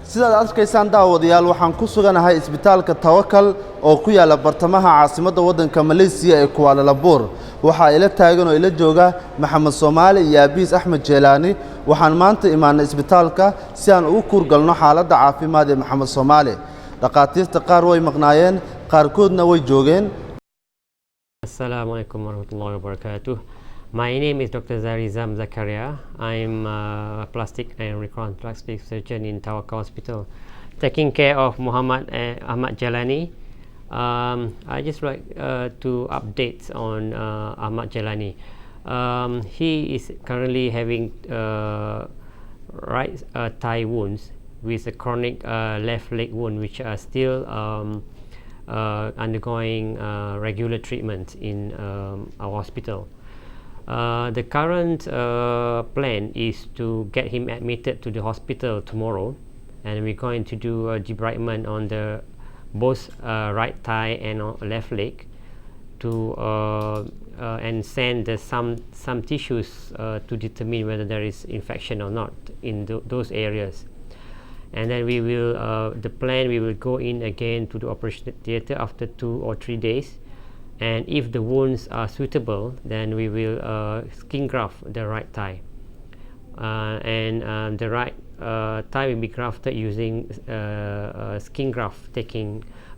sidaad arkaysaan daawadayaal waxaan ku suganahay isbitaalka Tawakal oo ku yaala bartamaha caasimadda waddanka Malaysia ee Kuala Lumpur waxa ila taagan oo ila jooga Maxamed Soomaali iyo Abiis Axmed Jeelaani waxaan maanta imaanay isbitaalka si aan ugu kurgalno xaaladda caafimaad ee Maxamed Soomaali dhaqaatiirta qaar way maqnaayeen qaarkoodna way joogeen. Assalamu alaikum warahmatullahi wabarakatuh. My name is Dr. Zarizam Zakaria. I'm a plastic and reconstructive surgeon in Tawakal Hospital, taking care of Muhammad Ahmad Jeelani. I just like to update on Ahmad Jeelani. He is currently having right thigh wounds with a chronic left leg wound, which are still undergoing regular treatment in our hospital. The current plan is to get him admitted to the hospital tomorrow, and we're going to do a debridement on the both right thigh and left leg to and send some tissues to determine whether there is infection or not in those areas. And then we will we will go in again to the operation theater after 2 or 3 days. And if the wounds are suitable, then we will skin graft the right thigh, and the right thigh will be grafted using skin graft.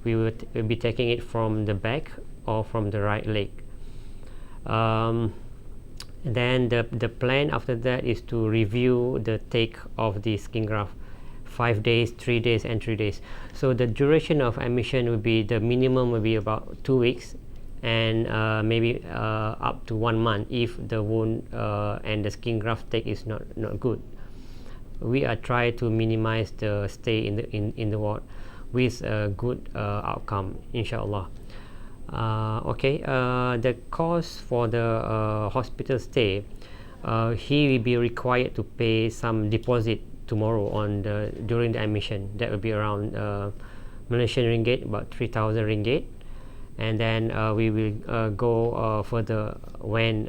We will be taking it from the back or from the right leg. Then the plan after that is to review the take of the skin graft, 5 days, 3 days, and 3 days. So the duration of admission will be, the minimum will be about 2 weeks. And maybe up to 1 month if the wound and the skin graft take is not good. We are trying to minimize the stay in the ward with a good outcome, inshallah. The cost for the hospital stay, he will be required to pay some deposit tomorrow during the admission. That will be around Malaysian ringgit, about 3,000 ringgit. And then we will go further when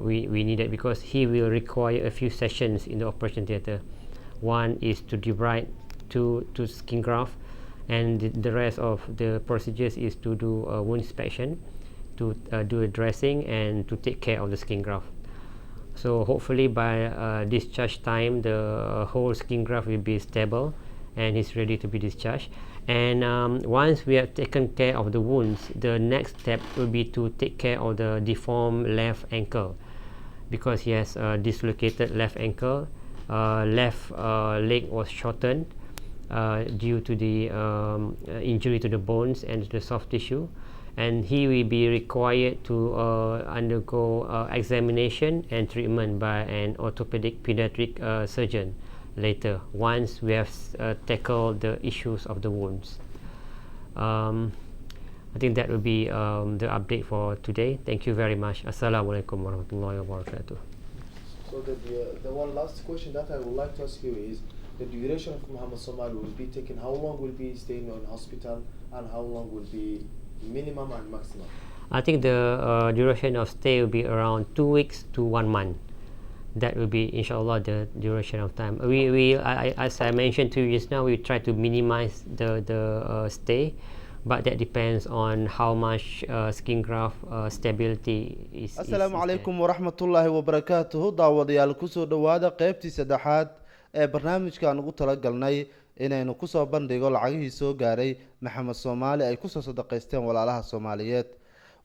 we need it, because he will require a few sessions in the operation theatre. One is to debride, to skin graft, and the rest of the procedures is to do a wound inspection, to do a dressing, and to take care of the skin graft. So hopefully by discharge time, the whole skin graft will be stable and he's ready to be discharged. And once we have taken care of the wounds, the next step will be to take care of the deformed left ankle, because he has a dislocated left ankle. Left leg was shortened due to the injury to the bones and the soft tissue, and he will be required to undergo examination and treatment by an orthopedic pediatric surgeon later, once we have tackled the issues of the wounds. I think that will be the update for today. Thank you very much. Assalamu alaikum warahmatullahi wabarakatuh. So the one last question that I would like to ask you is, the duration of Muhammad Somali will be taken, how long will be staying in hospital, and how long will be minimum and maximum? I think the duration of stay will be around 2 weeks to 1 month. That will be, inshallah, the duration of time. As I mentioned to you just now, we try to minimize the stay, but that depends on how much skin graft stability is. Assalamu alaikum warahmatullahi wabarakatuh. daawadayaal kusoo dhawaada qaybtii saddexaad ee barnaamijkan ugu talagalnay inaynu ku soo bandhigo lacagihii soo gaaray Maxamed Soomaali ay ku soo sadaqaysteen walaalaha Soomaaliyeed.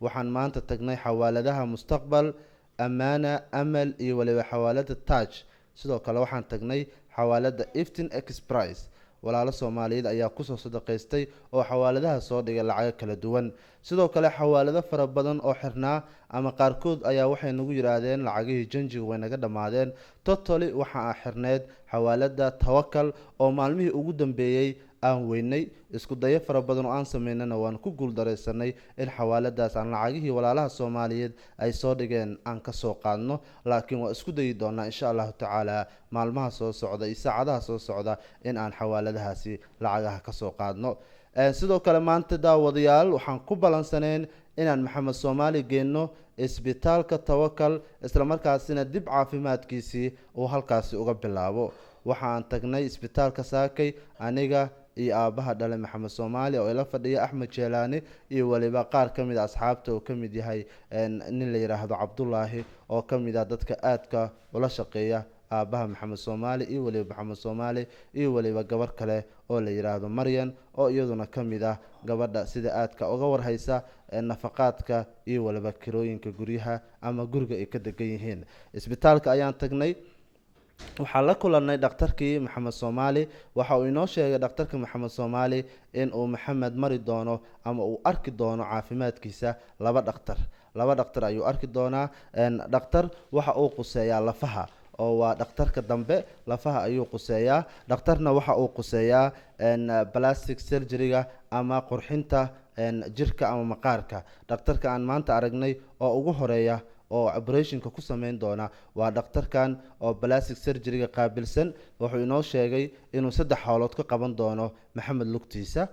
waxaan maanta tagnay xawaaladaha Mustaqbal, Amana, Amal iyo waliba xawaalada Taj. sidoo kale waxaan tagnay xawaalada Iftin Express. walaalo Soomaaliyeed ayaa ku soo sadaqaystay oo xawaaladaha soo dhigay lacag kala duwan. sidoo kale xawaalado fara badan oo xirnaa ama qaarkood ayaa waxay nagu yiraahdeen lacagihii janjiga way naga dhamaadeen. totally waxa xirneed xawaalada Tawakal oo maalmihii ugu dambeeyay aan weynay isku dayo fara badan oo aan sameynana waan ku guul dareysanay in xawaaladaas aan lacagihii walaalaha Soomaaliyeed ay soo dhigeen aan ka soo qaadno. laakiin waa isku dayi doonaa insha Allah tacaala maalmaha soo socda iyo saacadaha soo socda in aan xawaaladahaasi lacagaha ka soo qaadno. sidoo kale maanta daawadayaal waxaan ku balansaneen inaan Maxamed Soomaali geeno isbitaalka Tawakal isla markaasina dib caafimaadkiisii uu halkaasi uga bilaabo. waxaan tagnay isbitaalka saakay aniga iyo aabaha dhale maxamed soomaali oo ila fadhiya axmed jeelaani iyo waliba qaar ka mid a asxaabta oo ka mid yahay nin la yidhaahdo cabdulaahi oo ka mid ah dadka aadka ula shaqeeya aabaha maxamed soomaali iyo waliba maxamed soomaali iyo waliba gabar kale oo la yidhaahdo maryan oo iyaduna ka mid ah gabadha sida aadka uga warhaysa nafaqaadka iyo waliba kirooyinka guryaha ama guriga ay ka degan yihiin. isbitaalka ayaan tagnay, waxaan la kulanay dhakhtarkii maxamed soomaali. waxa uu inoo sheegay dhakhtarka maxamed soomaali in uu maxamed mari doono ama uu arki doono caafimaadkiisa laba dhakhtar ayuu arki doonaa. dhakhtar waxa uu quseeyaa lafaha oo waa dhakhtarka dambe, lafaha ayuu quseeyaa. dhakhtarna waxa uu quseeyaa plastic surgery-ga ama qurxinta jirka ama maqaarka. dhakhtarka aan maanta aragnay oo ugu horeeya oo operationka ku sameyn doona waa dhakhtarkan oo plastic surgery-ga qaabilsan. wuxuu inoo sheegay inuu 3 hawlood ka qaban doono maxamed lugtiisa.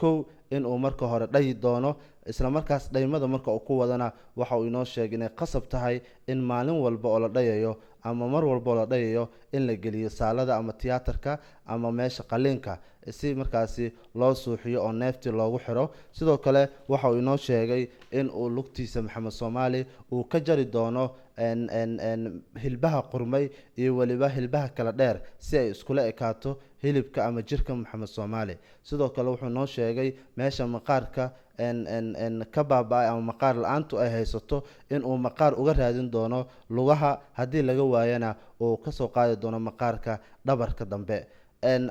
kow inuu marka hore dhayi doono, isla markaas dhaymada marka uu ku wadana waxa uu inoo sheegay inay qasab tahay in maalin walba oo la dhayayo ama mar walba oo la dhayayo in la geliyo saalada ama tiyaatarka ama meesha qaliinka si markaasi loo suuxiyo oo neefti loogu xiro. sidoo kale waxa uu inoo sheegay in uu lugtiisa maxamed soomaali uu ka jari doono hilbaha qurmay iyo waliba hilbaha kala dheer si ay iskula ekaato hilibka ama jirka maxamed soomaali. sidoo kale wuxuu noo sheegay meesha maqaarka ka baaba-ay ama maqaar la-aantu ay haysato inuu maqaar uga raadin doono lugaha, haddii laga waayana uu kasoo qaadi doono maqaarka dhabarka dambe.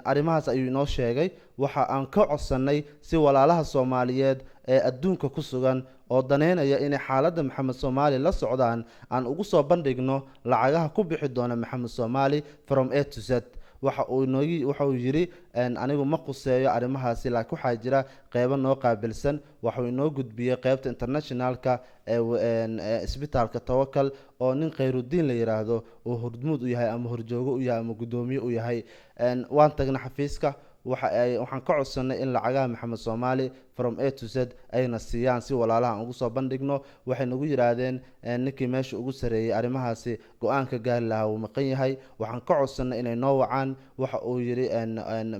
arrimahaas ayuu inoo sheegay. waxa aan ka codsanay si walaalaha soomaaliyeed ee adduunka ku sugan oo daneynaya inay xaaladda maxamed soomaali la socdaan aan ugu soo bandhigno lacagaha ku bixi doona maxamed soomaali from A to Z. waxa uu yiri anigu ma quseeyo arrimahaasi, laakiin waxaa jira qeybo noo qaabilsan. waxuu inoo gudbiyey qeybta internationalka ee isbitaalka tawakal oo nin khayrudiin la yiraahdo uu hurmuud u yahay ama horjoogo u yahay ama gudoomiye u yahay. waan tagnay xafiiska, waxaan ka codsanay in lacagaha maxamed soomaali from A to Z ayna siiyaan si walaalaha aan ugu soo bandhigno. waxay nagu yiraahdeen ninkii meesha ugu sareeyay arrimahaasi go-aanka gaari lahaa wuu maqan yahay. waxaan ka codsanay inay noo wacaan. waxa uu yiri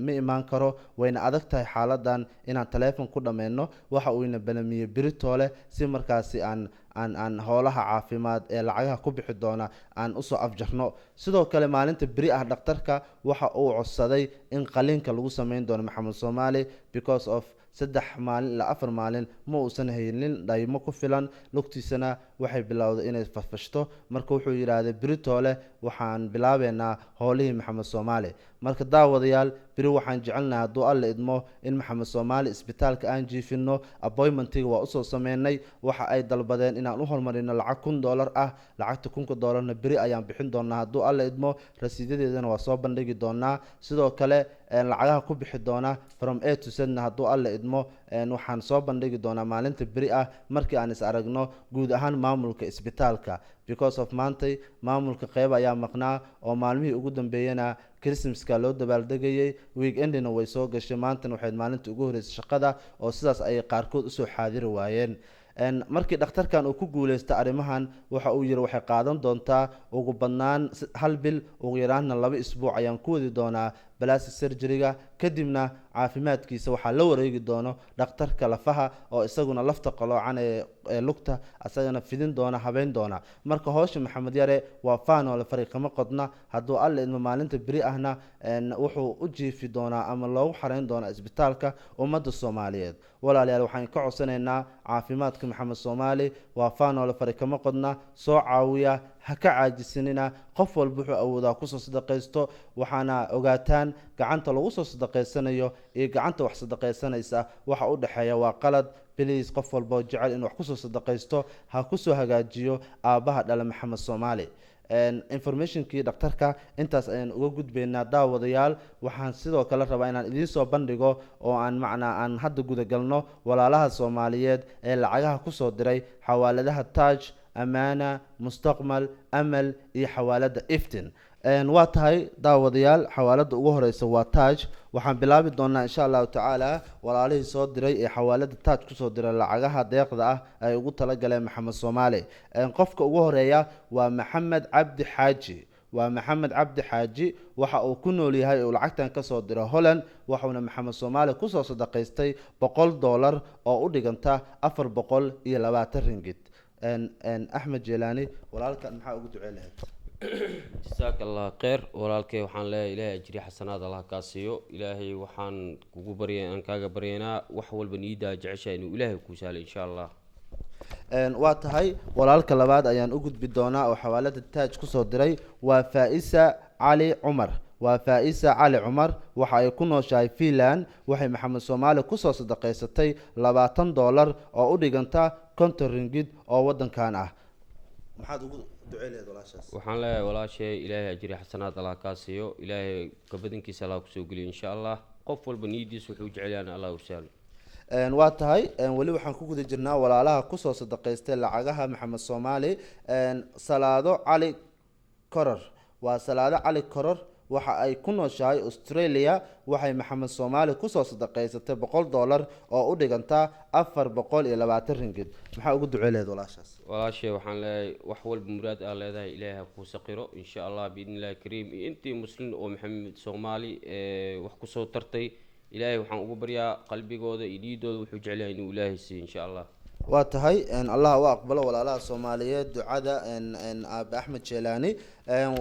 ma imaan karo, wayna adag tahay xaaladan inaan taleefon ku dhameyno. waxa uu ina balamiyey beritoole si markaasi aan howlaha caafimaad ee lacagaha ku bixi doona aan usoo afjarno. sidoo kale maalinta beri ah dhakhtarka waxa uu codsaday in qaliinka lagu sameyn doono maxamed soomaali because of 3 maalin ilaa 4 maalin ma uusan haynin dhaymo ku filan, lugtiisana waxay bilowday inay fashfashto. marka wuxuu yiraahday beritoole waxaan bilaabeynaa howlihii maxamed soomaali. marka daawadayaal beri waxaan jecelnahay hadduu alla idmo in maxamed soomaali isbitaalka aan jiifino. appointmentiga waa usoo sameynay. waxa ay dalbadeen inaan u hormarino lacag $1,000 ah. lacagta $1,000na beri ayaan bixin doonaa hadduu alla idmo. rasiidadeedana waa soo bandhigi doonaa. sidoo kale lacagaha ku bixi doona from A to Z na hadduu alla idmo waxaan soo bandhigi doonaa maalinta beri ah markii aan is aragno guud ahaan maamulka isbitaalka because of maantay maamulka qeyb ayaa maqnaa oo maalmihii ugu dambeeyana Christmaska loo dabaaldegayay. weekendina way soo gashay, maantana waxay maalinta ugu horeysay shaqada oo sidaas ay qaarkood usoo xaadiri waayeen. markii dhakhtarkan uu ku guuleystay arrimahan waxa uu yiri waxay qaadan doontaa ugu badnaan 1 bil, ugu yaraana 2 isbuuc ayaan ku wadi doonaa plastic surgery-ga. kadibna caafimaadkiisa waxaa la wareegi doono dhakhtarka lafaha oo isaguna lafta qaloocan ee lugta asagana fidin doona, habeyn doona. marka howsha maxamed yare waa faanole fariiqama qodna. hadduu alla idmo maalinta beri ahna wuxuu u jiifi doonaa ama loogu xareyn doonaa isbitaalka ummadda soomaaliyeed. walaalayaal waxaan ka codsanaynaa caafimaadka maxamed soomaali waa faanole fariiqama qodna. soo caawiya, ha ka caajisanina. qof walba wuxuu awoodaa kusoo sadaqaysto. waxaana ogaataan gacanta lagu soo sadaqaysanayo iyo gacanta wax sadaqaysanaysa waxa u dhexeeya waa qalad. please qof walba oo jecel inuu wax kusoo sadaqaysto ha kusoo hagaajiyo aabaha dhala maxamed soomaali. informationkii dhakhtarka intaas ayaan uga gudbaynaa daawadayaal. waxaan sidoo kale rabaa inaan idiin soo bandhigo oo aan hadda gudagalno walaalaha soomaaliyeed ee lacagaha kusoo diray xawaaladaha Taj, Amana, Mustaqbal, Amal iyo xawaalada Iftin. waa tahay daawadayaal xawaalada ugu horeysa waa Taj. waxaan bilaabi doonaa insha allahu tacaala walaalihii soo diray ee xawaalada Taj kusoo diray lacagaha deeqda ah ay ugu talagaleen maxamed soomaali. qofka ugu horeeya waa maxamed cabdi xaaji. waa maxamed cabdi xaaji waxa uu ku nool yahay uu lacagtan kasoo diro holland waxauna maxamed soomaali kusoo sadaqaystay $100 oo u dhiganta 420 ringgit. axmed jeelaani walaalkan maxaa ugu ducey lahayd? jazaaka allah khayr walaalkay waxaan leeyahay ilaahay ajri xasanaad allah kaa siiyo ilaahay waxaan aan kaaga baryaynaa wax walba niidaa jeceshahay inuu ilaahay kuu sahlo insha allah. waa tahay walaalka labaad ayaan u gudbi doonaa oo xawaalada taaj kusoo diray waa Faisa cali cumar. waa Faisa cali cumar waxa ay ku nooshahay Finland waxay maxamed soomaali kusoo sadaqaysatay $20 oo u dhiganta 50 ringgit oo wadankan ah. maxaad ugu duceyleed walaashaas? waxaan leeyahay walaashay ilaahay ajri xasanaad allah kaa siiyo ilaahay kabadankiisa allah kusoo geliyo insha allah qof walba niidiisa wuxuu jecel yahay allah u sahlo. waa tahay weli waxaan ku guda jirnaa walaalaha kusoo sadaqaystay lacagaha maxamed soomaali. salaado cali koror waa salaado cali koror waxa ay ku nooshahay Australia waxay maxamed soomaali kusoo sadaqaysatay $100 oo u dhiganta 420 ringgit. maxaa ugu duceyleed walaashaas? walaashay waxaan leeyahay wax walba muraad aa leedahay ilaahay ha kuu saqiro insha allah biidnillahi kariim iyo intii muslim oo maxamed soomaali wax kusoo tartay ilaahay waxaan ugu baryaa qalbigooda iyo niidooda wuxuu jecel yahay inuu ilaahay siiyo insha allah. waa tahay allah u aqbalo walaalaha soomaaliyeed ducada aabe axmed jeelaani.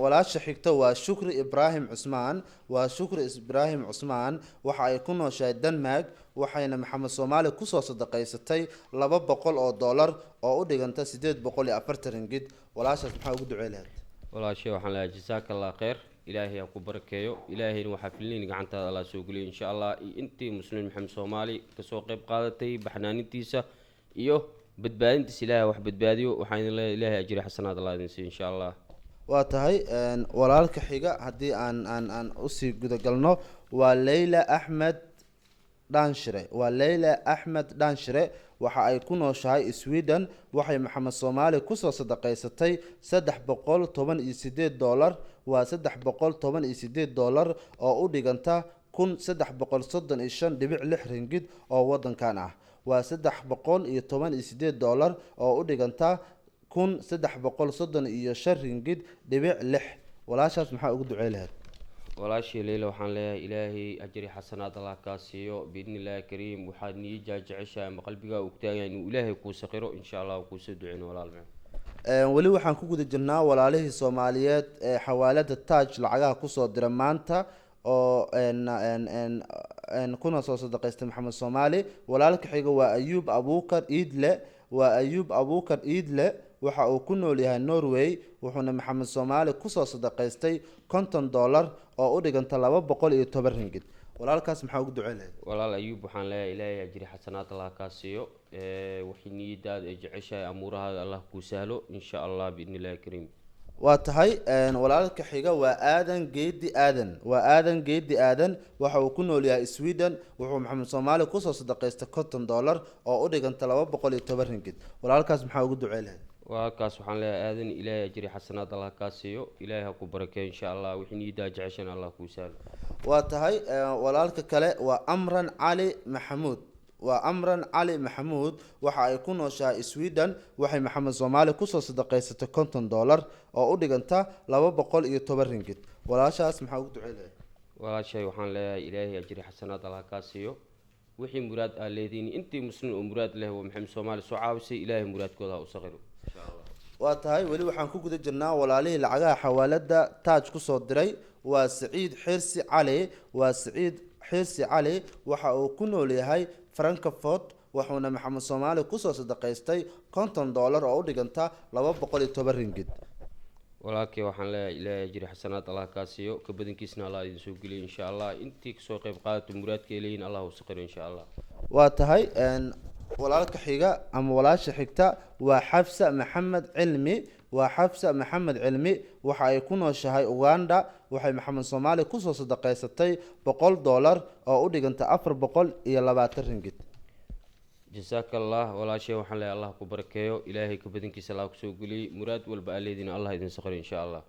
walaasha xigta waa shukri ibraahim cusmaan. waa shukri ibraahim cusmaan waxa ay ku nooshahay denmark waxayna maxamed soomaali kusoo sadaqaysatay $200 oo u dhiganta 840 ringgit. walaashaas maxaa ugu ducey lahayd? walaashay waxaan leeyahay jazaaka allah khayr ilaahay ha ku barakeeyo ilaahayna waxaa filinayn gacantaada allah soo geliyo insha allah iyo intii muslim maxamed soomaali kasoo qayb qaadatay baxnaanintiisa iyo badbaadintiisa ilaahay wax badbaadiyo waxaan leeyahay ilaahay ajri xasanaad allah idin siiyo insha allah. waa tahay walaalka xiga haddii aan usii gudagalno waa Leyla Axmed Dhanshire. waa Leyla Axmed Dhanshire waxa ay ku nooshahay Sweden waxay maxamed soomaali kusoo sadaqaysatay $318 waa $318 oo u dhiganta 1335.6 ringgit oo wadankan ah. waa $318 oo u dhiganta 1335 ringgit dhibic 6. walaashaas maxaa ugu ducey lahayd? walaashii leyla waxaan leeyahay ilaahay ajri xasanaad allah kaa siiyo biidnillahi kariim waxaad niijaa jeceshahay ama qalbigaa uu taagaya inuu ilaahay kuu saqiro insha allah kuusoo duceyn walaal macaan. weli waxaan ku guda jirnaa walaalihii soomaaliyeed ee xawaalada taaj lacagaha kusoo dira maanta oo kuna soo sadaqaystay maxamed soomaali. walaalka xiga waa ayuub abuukar iidle. waa ayuub abuukar iidle waxa uu ku nool yahay Norway wuxuuna maxamed soomaali kusoo sadaqaystay $50 oo u dhiganta 210 ringgit. walaalkaas maxaa ugu ducey lahayd? walaal ayuub waxaan leeyahay ilaahay ajri xasanaad allah kaa siiyo wixii niyadaada ay jeceshahay amuurahaada allah kuu sahlo insha allah biidnillahi kariim. waa tahay walaalka xiga waa aadan geedi aadan. waa aadan geedi aadan waxa uu ku nool yahay Sweden wuxuu maxamed soomaali kusoo sadaqaystay $50 oo u dhiganta 210 ringgit. walaalkaas maxaa ugu ducey lahayd? waalkaas waxaan leeyahay aadan ilaahay ajri xasanaad allah kaa siiyo ilaahay ha ku barakeeyo insha allah wixii niidaa jeceshan allah kuu sahlo. waa tahay walaalka kale waa amran cali maxamuud. waa amran cali maxamuud waxa ay ku nooshahay Sweden waxay maxamed soomaali kusoo sadaqaysatay $50 oo u dhiganta 210 ringgit. walaashaas maxaa ugu ducey lahayd? walaashay waxaan leeyahay ilaahay ajri xasanaad allah kaa siiyo wixii muraad aa leediin intii muslim oo muraad leh oo maxamed soomaali soo caawisay ilaahay muraadkooda ha u saqiro insha allah. waa tahay weli waxaan ku guda jirnaa walaalihii lacagaha xawaalada taaj kusoo diray waa Saciid Xirsi Cali. waa Saciid Xirsi Cali waxa uu ku nool yahay Frankfurt wuxuuna maxamed soomaali kusoo sadaqaystay $50 oo u dhiganta 210 ringgit. walaalkay waxaan leeyahay ilaahay ajri xasanaad allah kaa siiyo kabadankiisna allah idin soo geliyo insha allah intii kasoo qayb qaadato muraadka leeyihiin allah u saqiro insha allah. waa tahay walaalka xiga ama walaasha xigta waa Xafsa Maxamed Cilmi. waa Xafsa Maxamed Cilmi waxa ay ku nooshahay Uganda waxay maxamed soomaali kusoo sadaqaysatay $100 oo u dhiganta 420 ringgit. jazaaka allah walaashay waxaan leeyahay allah ku barakeeyo ilaahay kabadankiisa allah kusoo geliyey muraad walba aa leediina allah idin saqiro insha allah.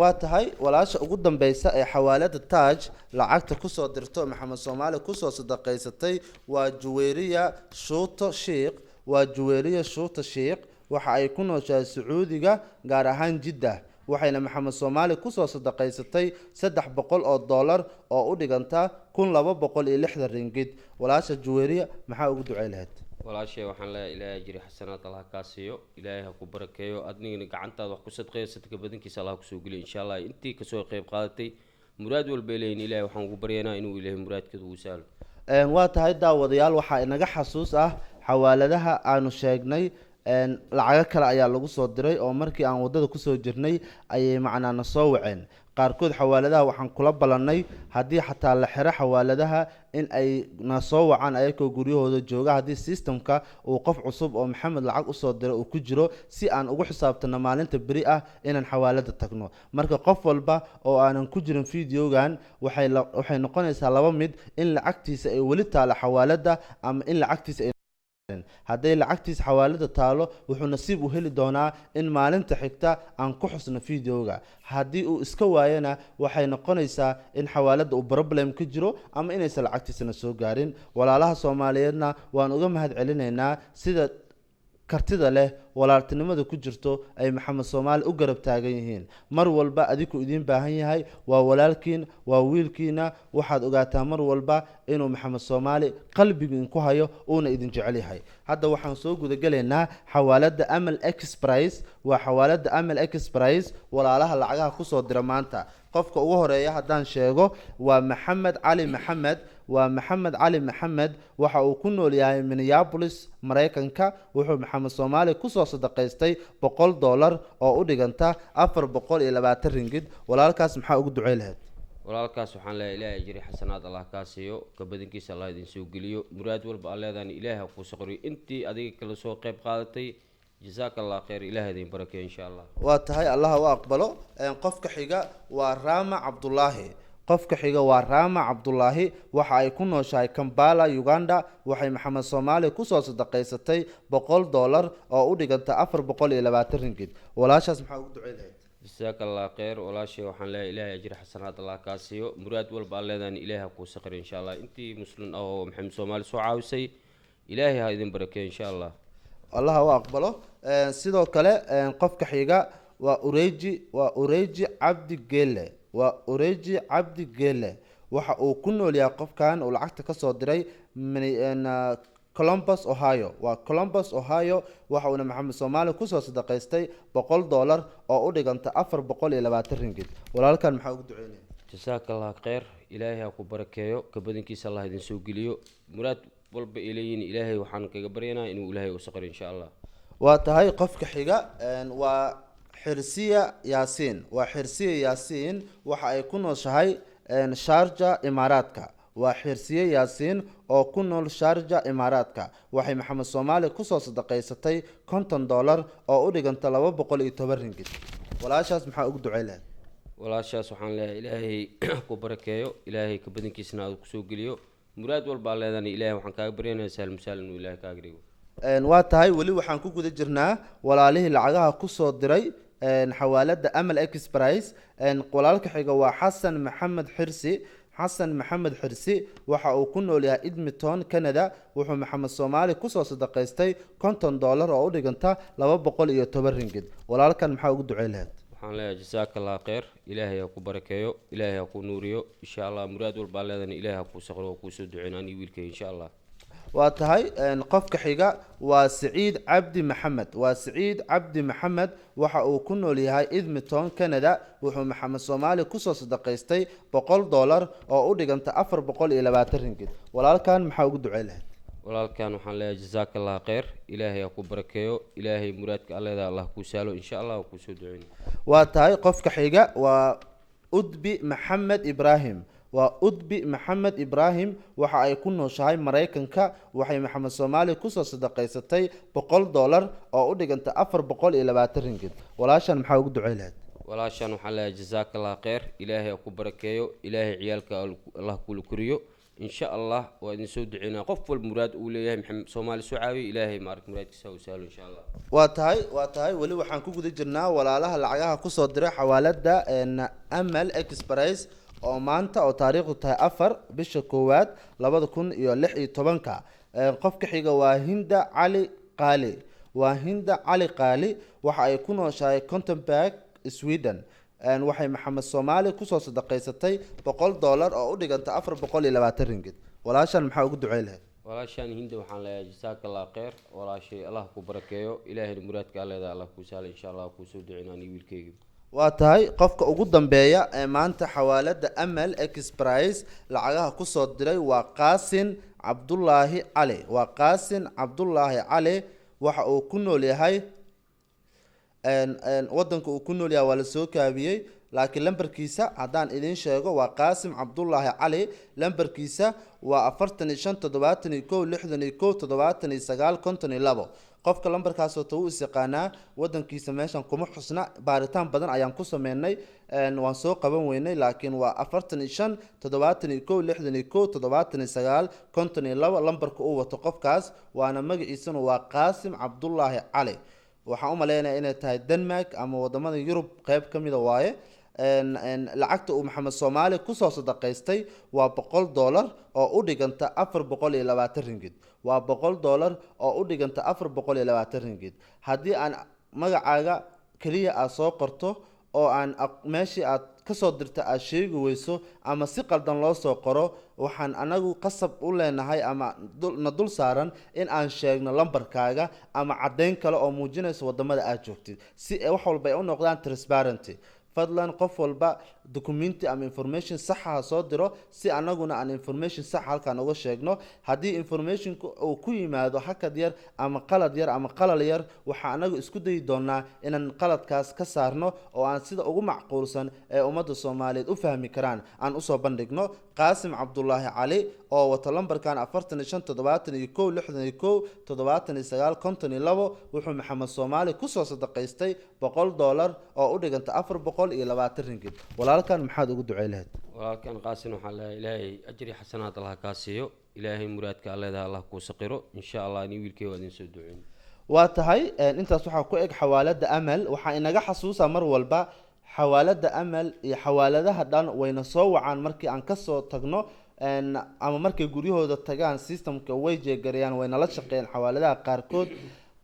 waa tahay walaasha ugu dambeysa ee xawaalada taaj lacagta kusoo dirto maxamed soomaali kusoo sadaqaysatay waa Juweeriya Shuuto Sheekh. waa Juweeriya Shuuto Sheekh waxa ay ku nooshahay Sacuudiga gaar ahaan Jiddah waxayna maxamed soomaali kusoo sadaqaysatay 300 oo dollar oo u dhiganta 1260 ringgit. walaasha juweeriya maxaa ugu ducay lahayd? walaashay waxaan leeyahay ilaahay jiri xasanaad allah kaa siiyo, ilaahay ha ku barakeeyo, adnigana gacantaada wax ku sadqeysatay badankiisa allah kusoo geliyo insha allah. intii kasoo qayb qaadatay muraad walba leeyihin ilaahay waxaan ugu baryaynaa inuu ilaahay muraadkeeda uu sahlo. waa tahay daawadayaal, waxaa inaga xasuus ah xawaaladaha aanu sheegnay lacago kale ayaa lagu soo diray oo markii aan wadada kusoo jirnay ayay macnaana soo waceen. qaarkood xawaaladaha waxaan kula ballanay haddii xataa la xiro xawaaladaha in ay na soo wacaan ayagoo guryahooda jooga haddii systemka uu qof cusub oo maxamed lacag usoo diray uu ku jiro, si aan ugu xisaabtano maalinta beri ah inaan xawaalada tagno. marka qof walba oo aanan ku jirin videogan waxay noqonaysaa laba mid, in lacagtiisa ay weli taalo xawaalada ama in lacagtiisa ay hadday lacagtiisa xawaalada taalo wuxuu nasiib u heli doonaa in maalinta xigta aan ku xusno videoga. haddii uu iska waayana waxay noqonaysaa in xawaalada uu problem ka jiro ama inaysan lacagtiisana soo gaarin. walaalaha Soomaaliyeedna waan uga mahad celinaynaa sida kartida leh walaaltinimada ku jirto ay maxamed soomaali u garab taagan yihiin. mar walba adigu idin baahan yahay, waa walaalkiin, waa wiilkiina. waxaad ogaataa mar walba inuu maxamed soomaali qalbigiin ku hayo uuna idin jecel yahay. hadda waxaan soo gudagalaynaa xawaalada Amal Express. waa xawaalada Amal Express walaalaha lacagaha kusoo dira maanta. qofka ugu horeeya haddaan sheego waa maxamed cali maxamed. waa maxamed cali maxamed, waxa uu ku nool yahay Minneapolis, Mareykanka. wuxuu maxamed soomaali kusoo sadaqaystay $100 oo u dhiganta 420 ringgit. walaalkaas maxaa ugu ducay lahayd? walaalkaas waxaan leeyahay ilaahay jiri xasanaad allah kaa siiyo, ka badankiisa allah idin soo geliyo, muraad walba aad leedahan ilaahay ha kuu saqriyo. intii adiga kala soo qayb qaadatay jazaaka allah khayr, ilaahay idin barakeeyo insha allah. waa tahay, allah u aqbalo. qofka xiga waa Rama Cabdullaahi. qofka xiga waa Rama Cabdullaahi, waxa ay ku nooshahay Kampala, Uganda. waxay maxamed soomaali kusoo sadaqaysatay $100 oo u dhiganta 420 ringgit. walaashaas maxaa ugu ducay lahayd? jazaaka allah khayr. walaashay waxaan leeyahay ilaahay ajri xasanaad allah kaa siiyo, muraad walba aad leedahan ilaahay ha kuu saqriyo insha allah. intii muslim ah oo maxamed soomaali soo caawisay ilaahay ha idin barakeeyo insha allah. allah u aqbalo. sidoo kale qofka xiga waa ureji cabdi geele. waa ureji cabdi geele, waxa uu ku nool yahay qofkan uu lacagta kasoo diray Columbus, Ohio. waa Columbus, Ohio. waxa uuna maxamed soomaali kusoo sadaqaystay $100 oo u dhiganta 420 ringgit. walaalkan maxaa ugu duceynaya? jazaaka allah khayr, ilaahay ha ku barakeeyo, ka badankiisa allah idin soo geliyo, muraad walba ay leeyihiin ilaahay waxaan kaga baryanaa inuu ilaahay u saqriyo insha allah. waa tahay, qofka xiga waa xirsiya yaasiin. waa xirsiya yaasiin, waxa ay ku nooshahay Sharjah, Imaaraadka. waa xirsiye yaasiin oo ku nool Sharjah, Imaaraadka. waxay maxamed soomaali kusoo sadaqaysatay $50 oo u dhiganta 210 ringgit. walaashaas maxaa ugu ducay lahayd? walaashaas waxaan leeyahay ilaahay ku barakeeyo, ilaahay ka badankiisana aad kusoo geliyo, muraad walba aad leedahan ilaahay waxaan kaaga baryanaya sahal masaal inuu ilaahay kaaga dhigo. waa tahay, weli waxaan ku guda jirnaa walaalihii lacagaha kusoo diray xawaalada Amal Express. walaalka xiga waa xasan maxamed xirsi. xasan maxamed xirsi waxa uu ku nool yahay Edmonton, Canada. wuxuu maxamed soomaali kusoo sadaqaystay $50 oo u dhiganta 210 ringgit. walaalkan maxaa ugu ducay lahayd? waxaan leeyahay jazaaka allah khayr, ilaahay ha ku barakeeyo, ilaahay ha ku nuuriyo insha allah, muraad walba aad leedahan ilaahay ha kuu saqriyo, kuu soo duceyn ani wiilkay insha allah. waa tahay, qofka xiga waa Saciid Cabdi Maxamed. waa Saciid Cabdi Maxamed, waxa uu ku nool yahay Edmonton, Canada. wuxuu maxamed soomaali kusoo sadaqaystay $100 oo u dhiganta 420 ringgit. walaalkan maxaa ugu ducay lahayd? walaalkan waxaan leeyahay jazaaka allah khayr, ilaahay ha ku barakeeyo, ilaahay muraadka aad leedahay allah kuu sahlo insha allah, kuu soo duceyn. waa tahay, qofka xiga waa Udbi Maxamed Ibraahim. waa Udbi Maxamed Ibraahim, waxa ay ku nooshahay Mareykanka. waxay maxamed soomaali kusoo sadaqaysatay $100 oo u dhiganta 420 ringgit. walaashan maxaa ugu ducay lahayd? walaashan waxaan leeyahay jazaaka allah khayr, ilaahay ha ku barakeeyo, ilaahay ciyaalka allah kula koriyo insha allah. waa idin soo duceynaa, qof walba muraad uu leeyahay maxamed soomaali soo caawiyo, ilaahay maaragta muraadkiisa u sahlo insha allah. waa tahay, weli waxaan ku guda jirnaa walaalaha lacagaha kusoo diray xawaalada Amal Express oo maanta oo taariikhdu tahay 4 bisha 1 2016. qofka xiga waa Hinda Cali Qaali. waa Hinda Cali Qaali, waxa ay ku nooshahay Contenberg, sweden waxay maxamed soomaali kusoo sadaqaysatay $100 oo u dhiganta 420 ringgit. walaashan maxaa ugu ducey lahayd? walaashaan hinda waxaan leeyahay jazaaka allah khayr, walaashay allah ku barakeeyo, ilaahayna muraadka aleeda allah kuu sahla insha allah, kuu soo duceynaa aniga wiilkayga. waa tahay qofka ugu dambeeya ee maanta xawaalada amal express lacagaha kusoo diray waa qaasin cabdulaahi cali. waa qaasin cabdulaahi cali, waxa uu ku nool yahay wadanka uu ku nool yahay waa lasoo kaabiyey, laakiin lambarkiisa haddaan idin sheego waa qaasim cabdulaahi cali. lambarkiisa waa 45 qofka lambarkaasoo ta u is-yaqaanaa wadankiisa meeshan kuma xusna, baaritaan badan ayaan ku sameynay, waan soo qaban weynay, laakiin waa 45 lambarka uu wato qofkaas, waana magaciisana waa qaasim cabdulaahi cali. waxaan u maleynayaa inay tahay denmark ama wadamada yurub qeyb ka mida waaye. lacagta uu maxamed soomaali kusoo sadaqaystay waa $100 oo u dhiganta 420 ringgit. waa $100 oo u dhiganta 420 ringgit. haddii aan magacaaga keliya aad soo qorto oo aan meeshii aad kasoo dirta aad sheegi weyso ama si qaldan loo soo qoro, waxaan anagu qasab u leenahay ama na dul saaran in aan sheegno lambarkaaga ama caddeyn kale oo muujinaysa wadamada aad joogtid, si wax walba ay u noqdaan transparency. fadlan qof walba documenti ama information saxa ha soo diro, si anaguna aan information sax halkaan uga sheegno. haddii information uu ku yimaado hakad yar ama qalad yar ama qalal yar, waxaa anagu isku dayi doonaa inaan qaladkaas ka saarno oo aan sida ugu macquulsan ee ummadda soomaaliyeed u fahmi karaan aan usoo bandhigno. qaasim cabdulaahi cali oo wata lambarkan 45 wuxuu maxamed soomaali kusoo sadaqaystay $100 oo u dhiganta 420 ringgit. walaalkan maxaad ugu ducey lahayd? walaalkan qaasin waxaan leeyahay ilaahay ajri xasanaad allah kaa siiyo, ilaahay muraadka aleedaha allah kuu saqiro insha allah, anii wiilkayga waa idin soo duceyn. waa tahay intaas waxaa ku eg xawaalada amal. waxaa inaga xasuusa mar walba xawaalada amal iyo xawaaladaha dhan wayna soo wacaan markii aan kasoo tagno, ama markay guryahooda tagaan systemka way jeegarayaan, wayna la shaqeeyaan xawaaladaha qaarkood.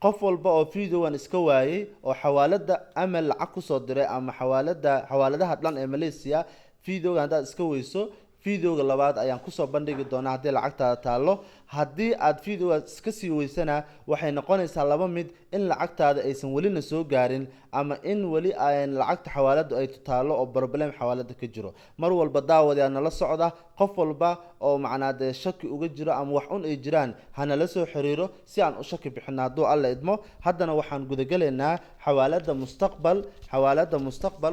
qof walba oo videogan iska waayey oo xawaalada amal lacag kusoo diray ama xawaaladaha dhan ee Malaysia, videoga haddaad iska weyso, videoga labaad ayaan kusoo bandhigi doonaa haddii lacagtaada taallo. haddii aad videoga iska sii weysana, waxay noqonaysaa laba mid: in lacagtaada aysan welina soo gaarin, ama in weli lacagta xawaalada ay taallo oo problem xawaalada ka jiro. mar walba daawadayaa nala socda, qof walba oo macnaade shaki uga jiro ama wax un ay jiraan hanala soo xiriiro si aan u shaki bixino hadduu alla idmo. haddana waxaan gudagelaynaa xawaalada mustaqbal.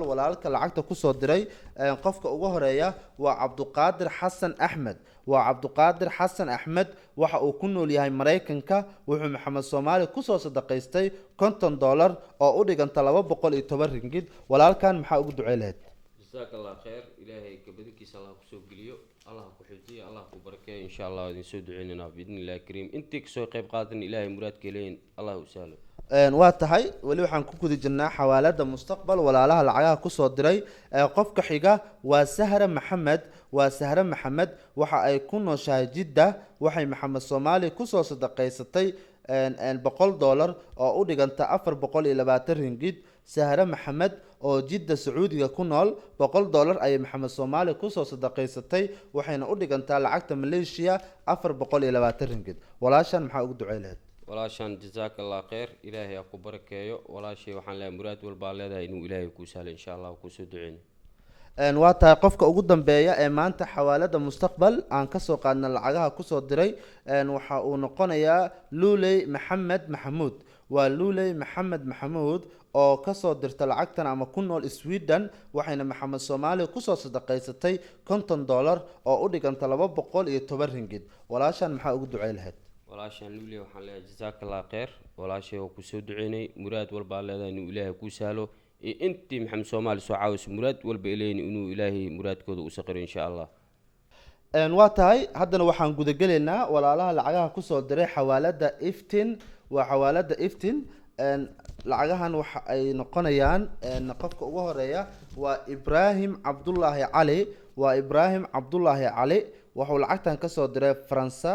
walaalka lacagta kusoo diray qofka ugu horeeya waa cabduqaadir xasan axmed. waxa uu ku nool yahay Mareykanka. wuxuu maxamed soomaali kusoo sadaqaystay $50 oo u dhiganta 210 ringgit. walaalkan maxaa ugu ducey lahayd? jazaaka allah khayr, ilaahay kabadinkiisa allah kusoo geliyo, allah ku xifdiyo, allah ku barakeeyo insha allah, idin soo duceynayna biidni illahi kariim. intii kasoo qayb qaadan ilaahay muraadka leeyin allah u sahlo. waa tahay weli waxaan ku guda jirnaa xawaalada mustaqbal. walaalaha lacagaha kusoo diray qofka xiga waa sahra maxamed. waxa ay ku nooshahay jidda. waxay maxamed soomaali kusoo sadaqaysatay $100 oo u dhiganta 420 ringgit. sahra maxamed oo jidda sacuudiga ku nool, $100 ayay maxamed soomaali kusoo sadaqaysatay, waxayna u dhigantaa lacagta Malaysia 420 ringgit. walaashan maxaa ugu ducey lahayd? walaashaan jazaaka allah khayr, ilaahay ha ku barakeeyo. walaashay waxaan leeyahay muraad walbaa leedahay inuu ilaahay kuu sahlo insha allah, kuu soo duceyn. waa tahay qofka ugu dambeeya ee maanta xawaalada mustaqbal aan kasoo qaadna lacagaha kusoo diray waxa uu noqonayaa luuley maxamed maxamuud. waa luuley maxamed maxamuud oo kasoo dirta lacagtan ama ku nool Sweden. waxayna maxamed soomaali kusoo sadaqaysatay $50 oo u dhiganta 210 ringgit. walaashan maxaa ugu ducey lahayd? walaashaan luuley waxaan leeyahay jazaaka allah khayr, walaashay oo kusoo duceynay, muraad walbaa leedahay inuu ilaahay kuu sahlo, iyo intii maxamed soomaali soo caawiso muraad walba ilayni inuu ilaahay muraadkooda u saqiro insha allah. waa tahay haddana waxaan gudagelaynaa walaalaha lacagaha kusoo diray xawaalada iftin. waa xawaalada iftin. lacagahan waxa ay noqonayaan qofka ugu horeeya waa ibraahim cabdulaahi cali. wuxuu lacagtan kasoo diray faransa,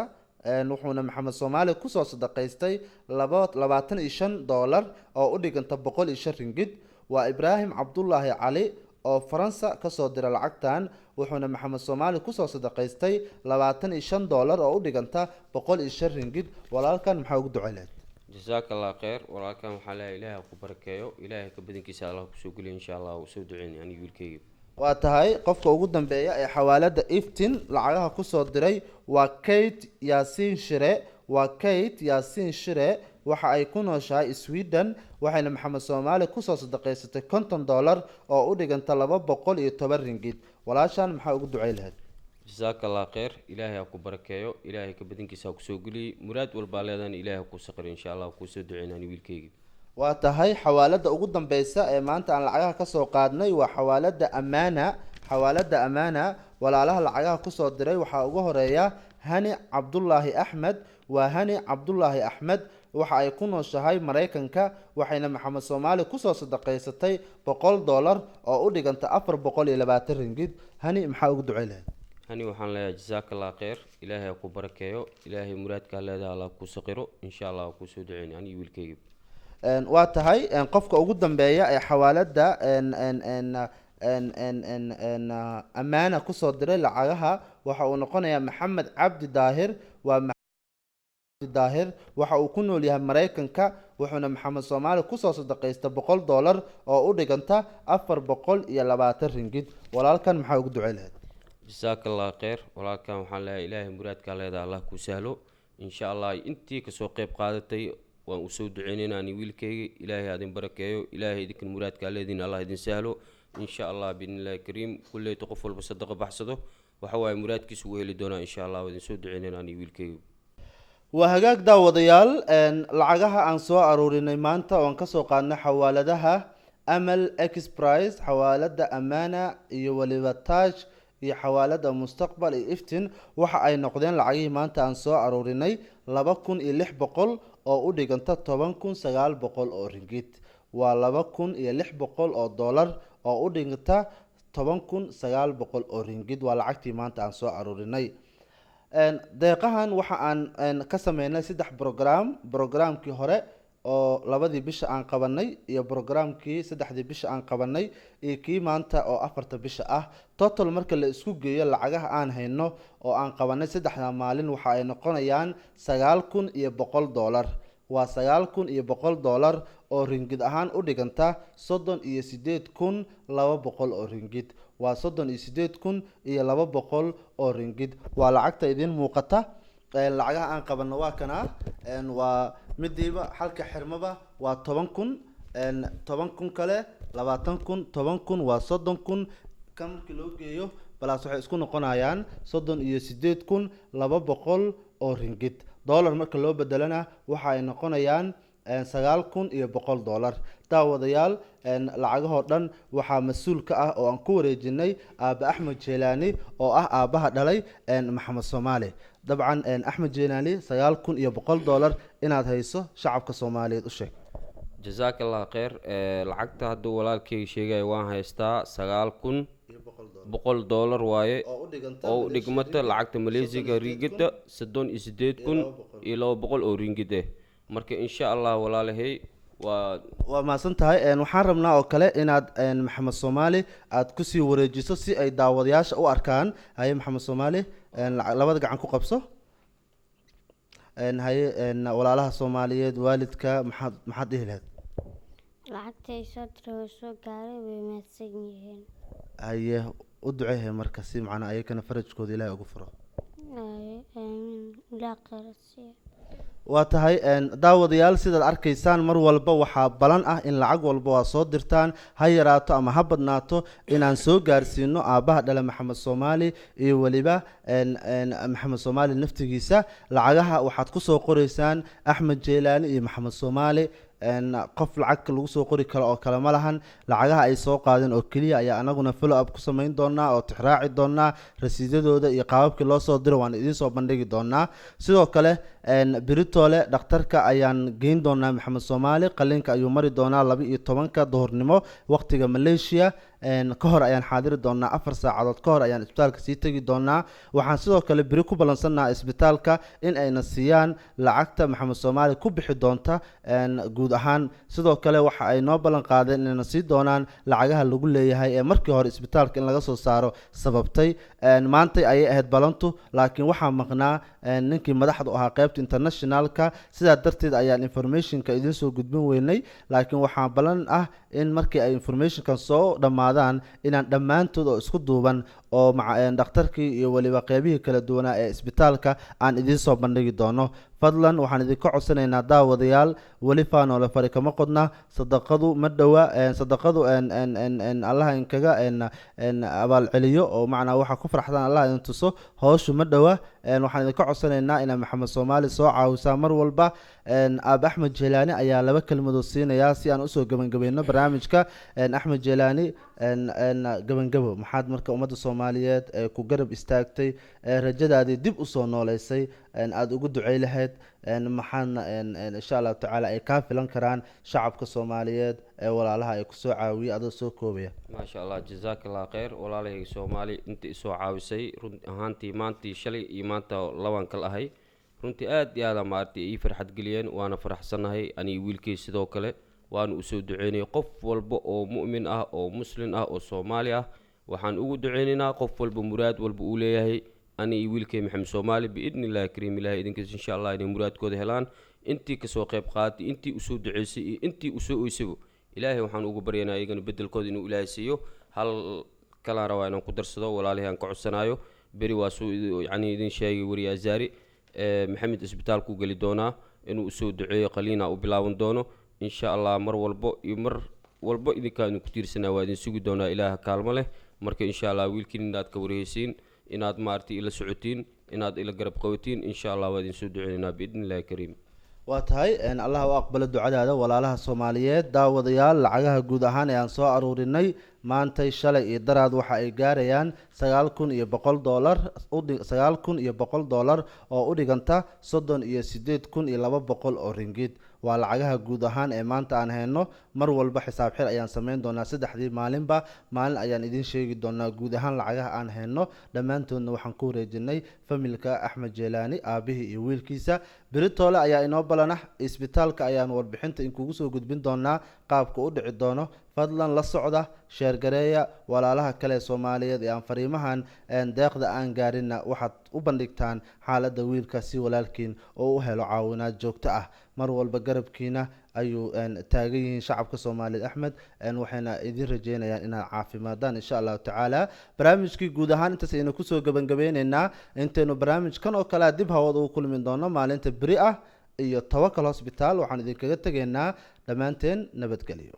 wuxuuna maxamed soomaali kusoo sadaqaystay $25 oo u dhiganta 105 ringgit. waa ibraahim cabdulaahi cali oo faransa kasoo dira lacagtan wuxuuna maxamed soomaali kusoo sadaqaystay $25 oo u dhiganta 105 ringid. walaalkan maxaa ugu duceyleed? jazaaka allah khayr. walaalkan waxaa leeyahay ilaahay ha ku barakeeyo, ilaahay ka badankiisa allah kusoo geliyo insha allah. soo duceynay aniga wiilkayga. waa tahay qofka ugu dambeeya ee xawaalada iftin lacagaha kusoo diray waa Kate Yaasiin Shire. waxa ay ku nooshahay Sweden, waxayna maxamed soomaali kusoo sadaqaysatay $50 oo u dhiganta 210 ringid. walaashan maxaa ugu ducey lahayd? jazaaka allah khayr. ilaahay ha ku barakeeyo, ilaahay ka badankiisa ha kusoo geliyo, muraad walbaa leedahan ilaahay ha ku saqiro insha allah. kusoo duceynay aniga wiilkayga. waa tahay xawaalada ugu dambeysa ee maanta aan lacagaha kasoo qaadnay waa xawaalada amaana. walaalaha lacagaha kusoo diray waxaa ugu horeeya hani cabdulaahi axmed. waa hani cabdulaahi axmed, waxa ay ku nooshahay Mareykanka, waxayna maxamed soomaali kusoo sadaqaysatay $100 oo u dhiganta 420 ringid. hani maxaa ugu ducey lahayd? hani waxaan leeyahay jazaaka allah khayr. ilaahay ha ku barakeeyo, ilaahay muraadkaa leedaha allah ku saqiro insha allah. kusoo duceynay aniga wiilkayga. waa tahay qofka ugu dambeeya ee xawaalada amaana kusoo diray lacagaha waxa uu noqonayaa maxamed cabdi daahir. waxa uu ku nool yahay Mareykanka, wuxuuna maxamed soomaali kusoo sadaqaystay $100 oo u dhiganta 420 ringid. walaalkan maxaa ugu ducey lahayd? jazaaka allah khayr. walaalkan waxaan leeyahay ilaahay muraadkaa leedaha allah ku sahlo insha allah. intii kasoo qayb qaadatay waan usoo duceynayna ani wiilkayga. ilaahay adin barakeeyo, ilaahay idinkan muraadkaa leediin allah idin sahlo insha allah biidnillahi kariim. kulleyta qof walba sadaqa baxsado waxa waaye muraadkiisa uu heli doonaa insha allah. idin soo duceynayna ani wiilkayga. waa hagaag daawadayaal, lacagaha aan soo aruurinay maanta oon kasoo qaadnay xawaaladaha amal exprice, xawaalada amaana iyo waliba taaj iyo xawaalada mustaqbal iyo iftin waxa ay noqdeen lacagihii maanta aan soo aruurinay 2,600 oo u dhiganta 10,900 oo ringid. waa 2,600 oo dollar oo u dhiganta 10,900 oo ringid. waa lacagtii maanta aan soo aruurinay. deeqahan waxa aan ka sameynay 3 brograamkii hore oo 2dii bisha aan qabanay iyo brograamkii 3dii bisha aan qabanay iyo kii maanta oo 4ta bisha ah. total marka la isku geeyo lacagaha aan hayno oo aan qabanay 3da maalin waxa ay noqonayaan $9,100. waa $9,100 oo ringid ahaan u dhiganta 38,200 oo ringid. waa 38,200 oo ringid. waa lacagta idin muuqata. lacagaha aan qabano waa kana. waa midiiba halka xirmaba waa 10,000, 10,000 kale 20,000, 10,000 waa 30,000. kan markii loo geeyo balaas waxay isku noqonayaan 38,200 oo ringid. dollar marka loo bedelana waxa ay noqonayaan $9,100. daawadayaal, lacagahoo dhan waxaa mas-uul ka ah oo aan ku wareejinay aaba axmed jeelaani oo ah aabaha dhalay maxamed soomaali. dabcan axmed jeelaani $9,100 inaad hayso shacabka soomaaliyeed u sheeg. jazaaka allah khayr. lacagta hadduu walaalkayga sheegaya waan haystaa $9,100 waaye oo u dhigmata lacagta maleesiga ringida 38,200 oo ringid ah. marka insha allah walaalahay waa maasan tahay. waxaan rabnaa oo kale inaad maxamed soomaali aad kusii wareejiso si ay daawadayaasha u arkaan. haye maxamed soomaali, labada gacan ku qabso. haye walaalaha soomaaliyeed, waalidka maxaad dhihi lahayd? lacagtay soo diray oo soo gaaray way mahadsan yihiin. haye u duceehe marka si macnaa ayakana farajkooda ilaahay ugu furo. ilaa qarasiya. waa tahay daawadayaal, sidaad arkaysaan mar walba waxaa balan ah in lacag walba waa soo dirtaan, ha yaraato ama ha badnaato, inaan soo gaarsiino aabaha dhale maxamed soomaali iyo weliba maxamed soomaali naftigiisa. lacagaha waxaad kusoo qoreysaan axmed jeelaani iyo maxamed soomaali. qof lacag lagu soo qori karo oo kale ma lahan. lacagaha ay soo qaadeen oo keliya ayaa anaguna follow up ku samayn doonaa oo tixraaci doonaa. rasiidyadooda iyo qaababkii loo soo diro waan idiin soo bandhigi doonaa. sidoo kale beritoole dhakhtarka ayaan geyn doonaa maxamed soomaali. qaliinka ayuu mari doonaa 12 duhurnimo waqtiga Malaysia. ka hor ayaan xaadiri doonaa 4 saacadood ka hor ayaan isbitaalka sii tegi doonaa waxaan sidoo kale beri ku balansannaha isbitaalka in ayna siiyaan lacagta maxamed soomaali ku bixi doonta guud ahaan sidoo kale waxa ay noo ballan qaadeen inayna sii doonaan lacagaha lagu leeyahay ee markii hore isbitaalka in laga soo saaro sababtay maantay ayay ahayd balantu laakiin waxaa maqnaa ninkii madaxda u ahaa qaybta internationalka sidaa darteed ayaan informationka idin soo gudbin weynay laakiin waxaa balan ah in markii ay informationkan soo dhammaadaan inaan dhammaantood oo isku duuban oo dhakhtarkii iyo weliba qeybihii kala duwanaa ee isbitaalka aan idiin soo bandhigi doono fadlan waxaan idinka codsanaynaa daawadayaal weli faanoole fari kama qodna sadaqadu ma dhowa sadaqadu allaha inkaga abaalceliyo oo macnaa waxa ku farxdaan allah idin tuso howshu ma dhowa waxaan idinka codsanaynaa inaa maxamed soomaali soo caawisaa mar walba aab axmed jeelaani ayaa 2 kelmadood siinayaa si aan usoo gabagabayno barnaamijka axmed jeelaani gabangabo maxaad marka ummadda soomaaliyeed ku garab istaagtay rajadaadii dib usoo nooleysay aada ugu ducey lahayd maxaadna insha allahu tacaala ay kaa filan karaan shacabka soomaaliyeed ee walaalaha ay kusoo caawiyay adoo soo koobaya maasha allah jazaaka allah khayr walaalahayga soomaali inta isoo caawisay run ahaantii maantii shalay iyo maanta labaan kal ahay runtii aad iyo aada maartay ii farxad geliyeen waana faraxsanahay aniga wiilkay sidoo kale waana usoo duceynay qof walba oo mu'min ah oo muslim ah oo soomaali ah waxaan ugu duceynaynaa qof walba muraad walba uu leeyahay ani iyo wiilkay maxamed soomaali biidni illaahi kariim ilaahay idinkiis insha allah inay muraadkooda helaan intii kasoo qayb qaadatay intii usoo duceysay iyo intii usoo oysayba ilaahay waxaan ugu baryaynaa iyagana bedelkooda inuu ilaahay siiyo hal kalaan rabaa inaan ku darsado walaalihii aan ka codsanayo beri waa suu yacni idin sheegay wariye azaari maxamed isbitaalku geli doonaa inuu usoo duceeyo qaliina u bilaaban doono insha allah mar walbo iyo mar walbo idinkaa idinku tiirsanaa waa idin sugi doonaa ilaaha kaalmo leh marka insha allah wiilkiin inaad ka warheysiin inaad maartay ila socotiin inaad ila garab qabatiin insha allah waa idin soo duceynaynaa biidni illaahi kariim waa tahay allah u aqbalo ducadaada walaalaha soomaaliyeed daawadayaal lacagaha guud ahaan ayaan soo aruurinay maantay shalay iyo daraad waxa ay gaarayaan $9,100 oo u dhiganta 38,200 oo ringgit waa lacagaha guud ahaan ee maanta aan hayno mar walba xisaab xir ayaan samayn doonaa 3 maalinba maalin ayaan idin sheegi doonaa guud ahaan lacagaha aan hayno dhammaantoodna waxaan ku wareejinay familka axmed jeelaani aabihii iyo wiilkiisa beritoole ayaa inoo balanah isbitaalka ayaan warbixinta inkugu soo gudbin doonaa qaabka u dhici doono fadlan la socda sheergareeya walaalaha kale soomaaliyeed ee aan fariimahan deeqda aan gaarinna waxaad u bandhigtaan xaaladda wiilka si walaalkiin oo u helo caawinaad joogto ah mar walba garabkiina ayuu taagan yihiin shacabka soomaaliyeed axmed waxayna idin rajeynayaan inaad caafimaadaan insha allahu tacaala barnaamijkii guud ahaan intaas aynu kusoo gabangabeyneynaa intaynu barnaamijkan oo kale dib hawada ugu kulmi doono maalinta beri ah iyo Tawakal Hospital waxaan idinkaga tegaynaa dhammaanteen nabadgelyo